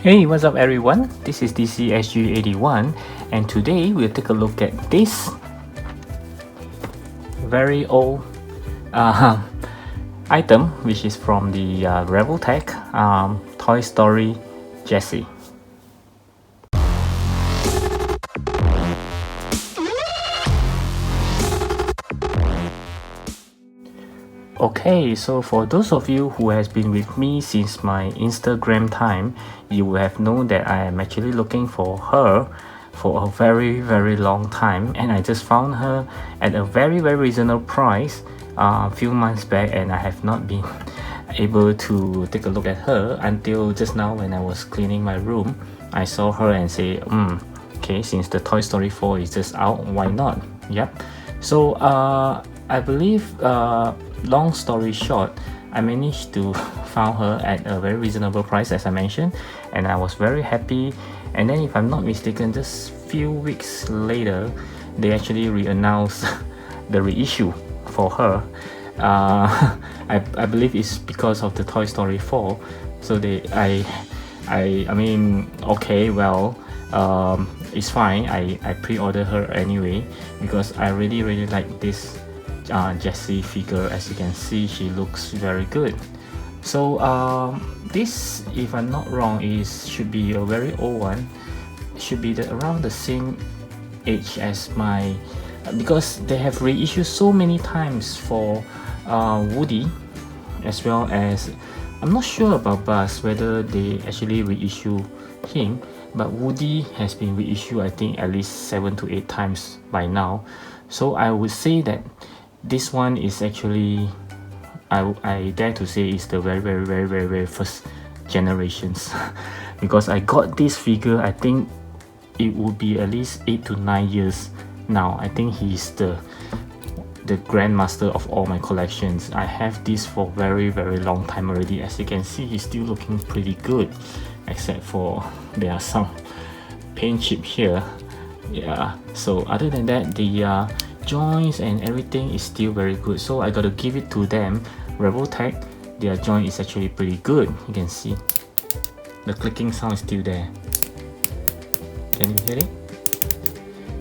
Hey, what's up everyone? This is DCSG 81 and today we'll take a look at this very old item which is from the Revoltech Toy Story Jessie. Okay, so for those of you who has been with me since my Instagram time, you will have known that I am actually looking for her for a very long time, and I just found her at a very reasonable price a few months back, and I have not been able to take a look at her until just now when I was cleaning my room. I saw her and say, okay, since the Toy Story 4 is just out, why not? Yep. So I believe long story short, I managed to found her at a very reasonable price, as I mentioned, and I was very happy. And then if I'm not mistaken, just few weeks later they actually re-announced the reissue for her. I believe it's because of the Toy Story 4. So I mean, okay, well, it's fine. I pre-ordered her anyway because I really like this Jessie figure. As you can see, she looks very good. So this, if I'm not wrong, should be a very old one. Should be around the same age as my, because they have reissued so many times for Woody, as well as, I'm not sure about Buzz whether they actually reissue him, but Woody has been reissued I think at least 7 to 8 times by now. So I would say that this one is actually, I dare to say, is the very first generations because I got this figure, I think it would be at least 8 to 9 years now. I think he's the grandmaster of all my collections. I have this for very long time already. As you can see, he's still looking pretty good, except for there are some paint chip here. Yeah, so other than that, the joints and everything is still very good, so I gotta give it to them. Revoltech, their joint is actually pretty good. You can see the clicking sound is still there. Can you hear it?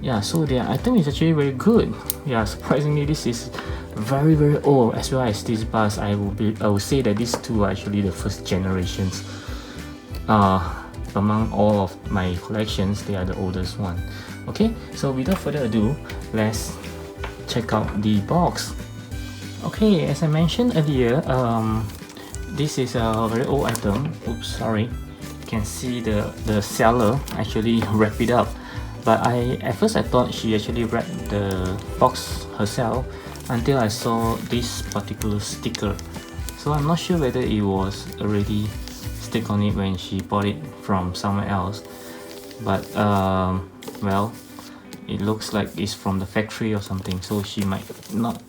Yeah, so their item is actually very good. Yeah, surprisingly this is very old, as well as this Buzz. I would say that these two are actually the first generations. Among all of my collections, they are the oldest one. Okay, so without further ado, let's check out the box. Okay, as I mentioned earlier, this is a very old item. Oops, sorry. You can see the seller actually wrap it up, but at first I thought she actually wrapped the box herself until I saw this particular sticker. So I'm not sure whether it was already stick on it when she bought it from somewhere else, but well, it looks like it's from the factory or something, so she might not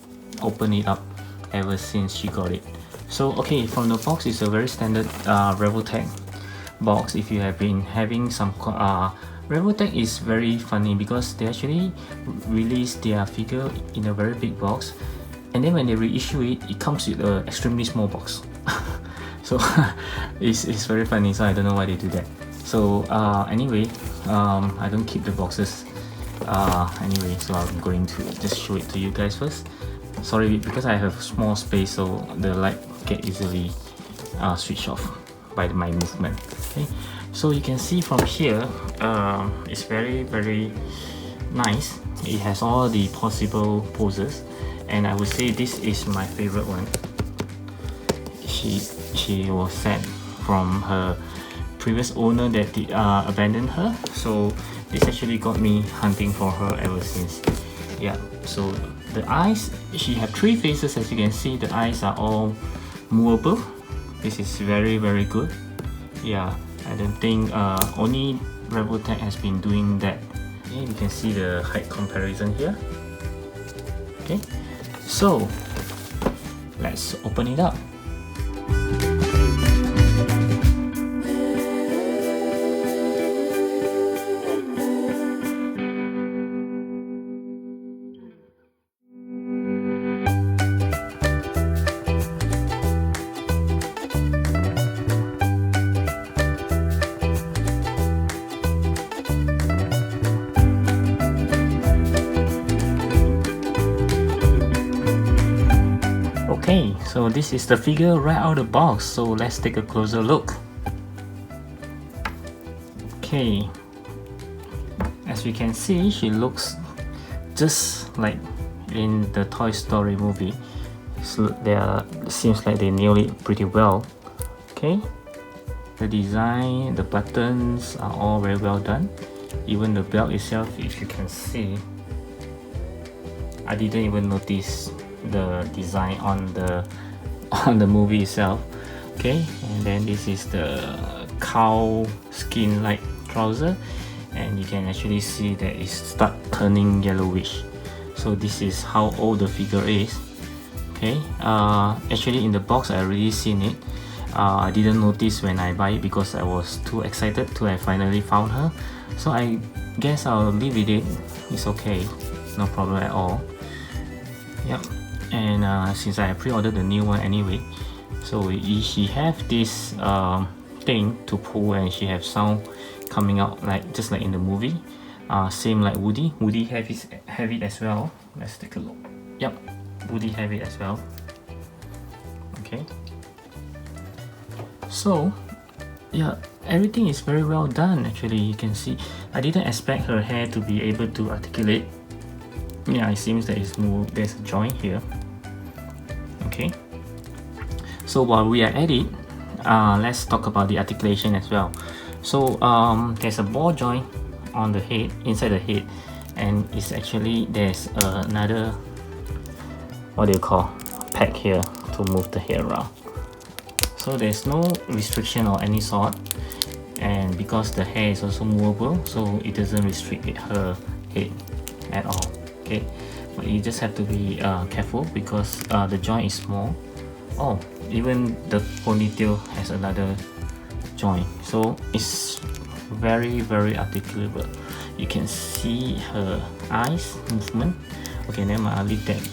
open it up ever since she got it. So okay, from the box, it's a very standard Revoltech box. If you have been having some Revoltech is very funny because they actually release their figure in a very big box, and then when they reissue it, it comes with an extremely small box. So it's very funny, so I don't know why they do that. So anyway, I don't keep the boxes anyway, so I'm going to just show it to you guys first. Sorry, because I have small space, so the light get easily switched off by my movement. Okay, so you can see from here, it's very nice. It has all the possible poses, and I would say this is my favorite one. She was sad from her previous owner that abandoned her, so this actually got me hunting for her ever since. Yeah, so the eyes, she have 3 faces. As you can see, the eyes are all movable. This is very good. Yeah, I don't think only Revoltech has been doing that. Okay, you can see the height comparison here. Okay, so let's open it up. So this is the figure right out of the box, so let's take a closer look. Okay, as we can see, she looks just like in the Toy Story movie. So seems like they nailed it pretty well. Okay, the design, the buttons are all very well done. Even the belt itself, if you can see, I didn't even notice the design on the movie itself. Okay, and then this is the cow skin like trouser, and you can actually see that it start turning yellowish. So this is how old the figure is. Okay, actually in the box I already seen it. I didn't notice when I buy it because I was too excited to have finally found her. So I guess I'll live with it. It's okay, no problem at all. Yep, and since I pre-ordered the new one anyway, so she have this thing to pull, and she have sound coming out like just like in the movie. Same like Woody. Woody have it as well. Let's take a look. Yep, Woody have it as well. Okay. So yeah, everything is very well done. Actually, you can see I didn't expect her hair to be able to articulate. Yeah, it seems that there's a joint here. Okay, so while we are at it, let's talk about the articulation as well. So there's a ball joint on the head, inside the head, and it's actually there's another, what do you call, peg here to move the hair around. So there's no restriction or any sort, and because the hair is also movable, so it doesn't restrict her head at all. Okay, but you just have to be careful because the joint is small. Oh, even the ponytail has another joint, so it's very articulable. You can see her eyes movement. Okay, never mind, I'll leave that.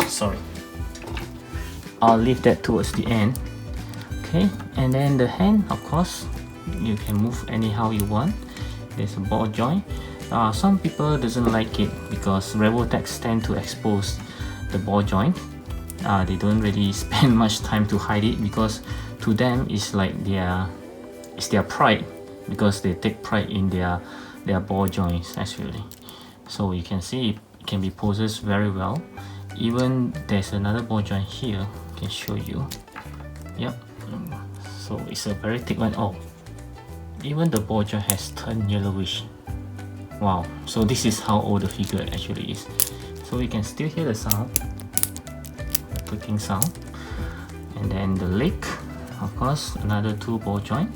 Sorry, I'll leave that towards the end. Okay, and then the hand, of course, you can move anyhow you want. There's a ball joint. Some people doesn't like it because Revoltech tend to expose the ball joint. They don't really spend much time to hide it because to them it's like it's their pride, because they take pride in their ball joints actually. So you can see it can be poses very well. Even there's another ball joint here, I can show you. Yep, so it's a very thick one. Oh, even the ball joint has turned yellowish. Wow, so this is how old the figure actually is. So we can still hear the sound, the clicking sound. And then the leg, of course, another 2 ball joint.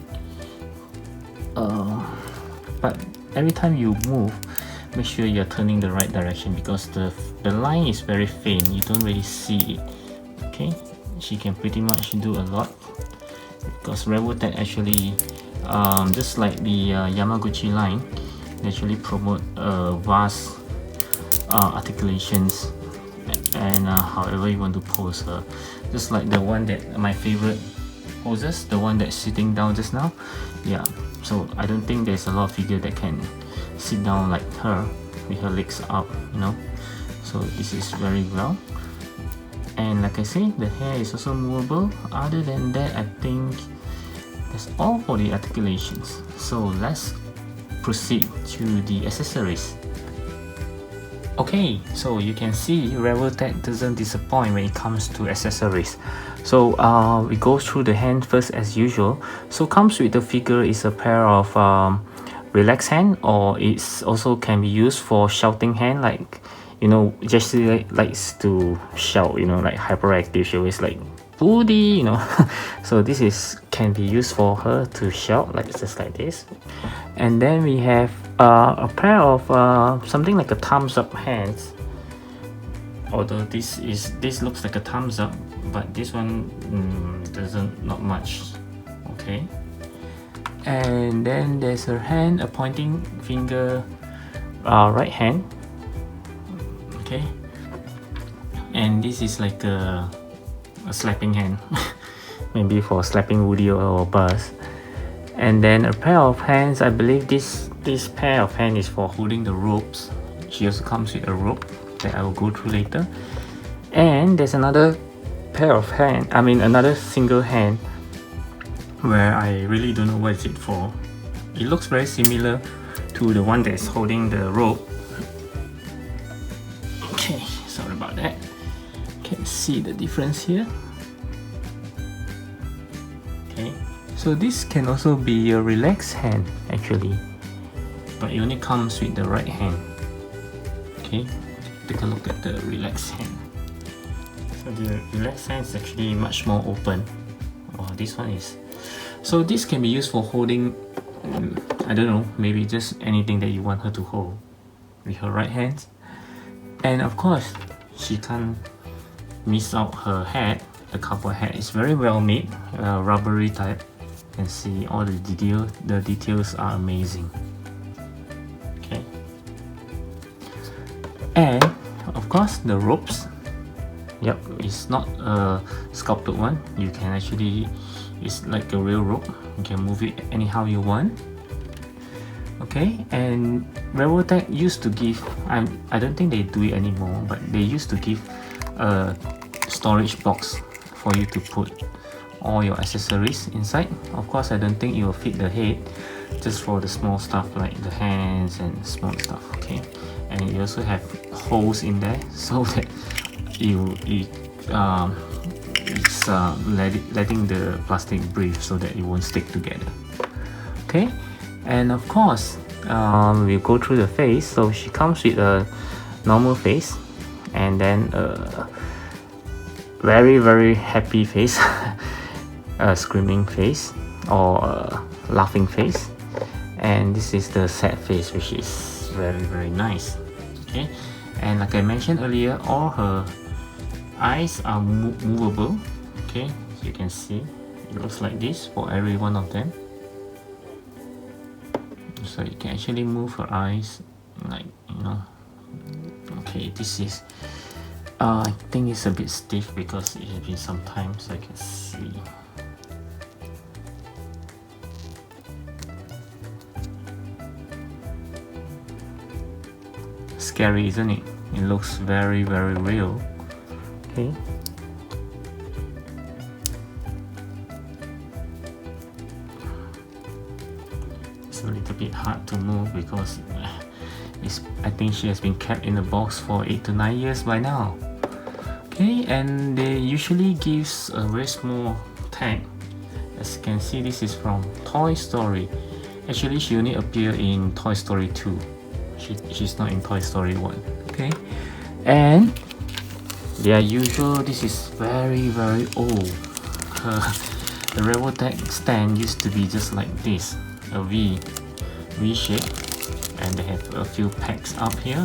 But every time you move, make sure you're turning the right direction because the line is very faint, you don't really see it. Okay, she can pretty much do a lot because Revoltech actually, just like the Yamaguchi line, they actually promote vast articulations and however you want to pose her. Just like the one that my favorite poses, the one that's sitting down just now. Yeah, so I don't think there's a lot of figure that can sit down like her with her legs up, you know. So this is very well. And like I say, the hair is also movable. Other than that, I think that's all for the articulations. So let's proceed to the accessories. Okay, so you can see Revoltech doesn't disappoint when it comes to accessories. So we go through the hand first as usual. So comes with the figure is a pair of relax hand, or it's also can be used for shouting hand, like, you know, Jessie likes to shout, you know, like hyperactive. She always like Woody, you know. So this can be used for her to shout, like just like this. And then we have a pair of something like a thumbs up hands. Although this looks like a thumbs up, but this one doesn't, not much. Okay. And then there's her hand, a pointing finger, right hand. Okay. And this is like a slapping hand, maybe for slapping Woody or Buzz. And then a pair of hands, I believe this pair of hand is for holding the ropes. She also comes with a rope that I will go through later. And there's another pair of hand, I mean another single hand, where I really don't know what is it for. It looks very similar to the one that's holding the rope. Okay, sorry about that. Can see the difference here. Okay, so this can also be a relaxed hand actually, but it only comes with the right hand. Okay, take a look at the relaxed hand. So the relaxed hand is actually much more open. Oh, this one is. So this can be used for holding, I don't know, maybe just anything that you want her to hold with her right hand. And of course, she can't miss out her hat. The cowboy hat is very well made, rubbery type. You can see all the details are amazing. Okay. And of course the ropes. Yep, it's not a sculpted one. You can actually, it's like a real rope. You can move it anyhow you want. Okay, and Revoltech used to give, I don't think they do it anymore, but they used to give a storage box for you to put all your accessories inside. Of course, I don't think it will fit the head, just for the small stuff like the hands and small stuff. Okay, and you also have holes in there so that it's letting the plastic breathe so that it won't stick together. Okay, and of course we'll go through the face. So she comes with a normal face, and then a very happy face, a screaming face, or a laughing face, and this is the sad face, which is very nice. Okay, and like I mentioned earlier, all her eyes are movable. Okay, so you can see it looks like this for every one of them. So you can actually move her eyes, like, you know. Okay, this is I think it's a bit stiff because it has been some time, so I can see. Scary, isn't it? It looks very real. Okay. It's a little bit hard to move because I think she has been kept in a box for 8 to 9 years by now. Okay, and they usually gives a very small tag. As you can see, this is from Toy Story. Actually, she only appeared in Toy Story 2. She's not in Toy Story 1. Okay, and their usual, this is very old. The Revoltech stand used to be just like this, a V shape, and they have a few pegs up here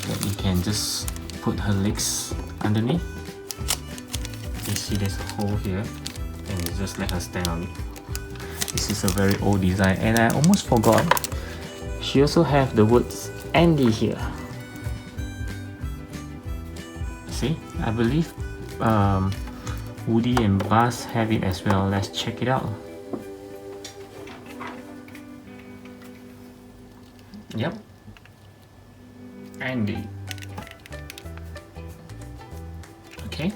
that you can just put her legs underneath. You see there's a hole here, and you just let her stand on it. This is a very old design, and I almost forgot, she also have the words Andy here. See, I believe Woody and Buzz have it as well. Let's check it out. Yep, Andy. Okay.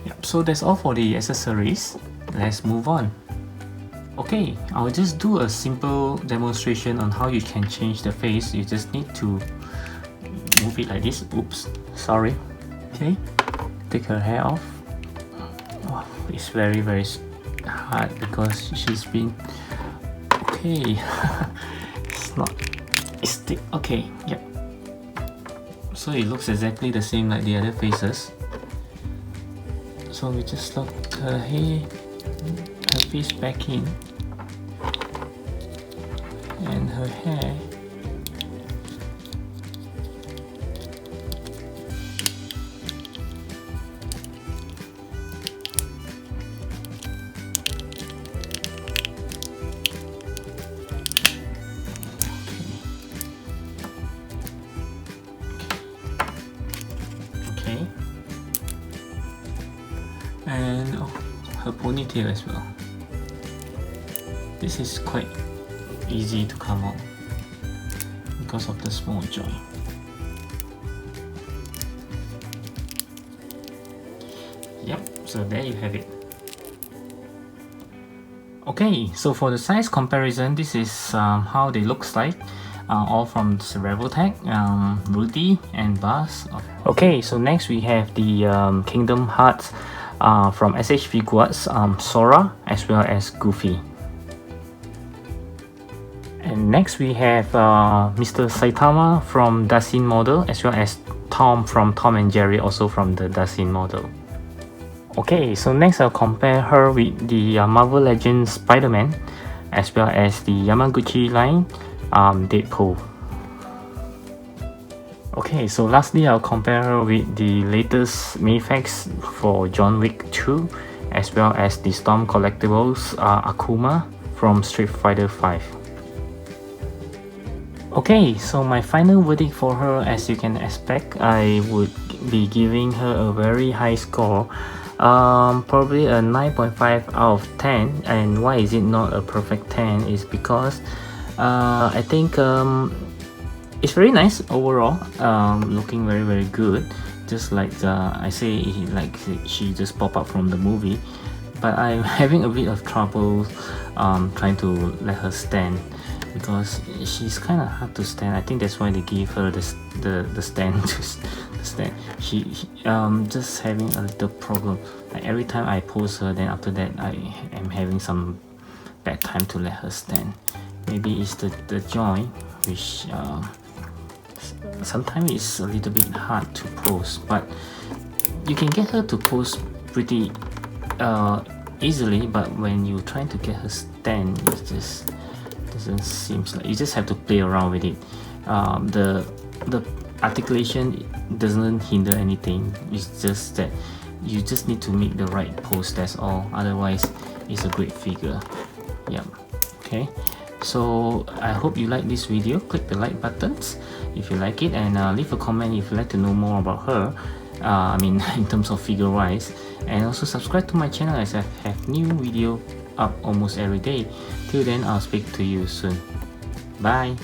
Yep, so that's all for the accessories. Let's move on. Okay, I'll just do a simple demonstration on how you can change the face. You just need to move it like this. Oops, sorry. Okay, take her hair off. Oh, it's very hard because she's been, okay. It's still okay. Yep, so it looks exactly the same like the other faces. So we just lock her face back in, and her hair. Okay. And her ponytail as well. This is quite easy to come out because of the small joint. So there you have it. Okay, so for the size comparison, this is how they looks like. All from Revoltech, Rudy and Buzz. Okay, so next we have the Kingdom Hearts from s.h.figuarts, Sora as well as Goofy. And next we have Mr. Saitama from Dasein model, as well as Tom from Tom and Jerry, also from the Dasein model. Okay, so next I'll compare her with the Marvel Legends Spider-Man, as well as the Yamaguchi line Deadpool. Okay, so lastly I'll compare her with the latest Mayfax for John Wick 2, as well as the Storm Collectibles Akuma from Street Fighter 5. Okay, so my final verdict for her, as you can expect, I would be giving her a very high score, probably a 9.5 out of 10. And why is it not a perfect 10 is because I think it's very nice overall, looking very good, just like I say, like she just pop up from the movie. But I'm having a bit of trouble trying to let her stand, because she's kind of hard to stand. I think that's why they gave her the stand to stand. She just having a little problem. Like every time I pose her, then after that I am having some bad time to let her stand. Maybe it's the joint, which sometimes it's a little bit hard to pose, but you can get her to pose pretty easily. But when you try to get her stand, it just doesn't seem like. You just have to play around with it. The articulation doesn't hinder anything. It's just that you just need to make the right pose, that's all. Otherwise it's a great figure. Yeah. Okay, so I hope you like this video. Click the like buttons if you like it, and leave a comment if you'd like to know more about her, I mean in terms of figure wise. And also subscribe to my channel, as I have new video up almost every day. Till then, I'll speak to you soon. Bye.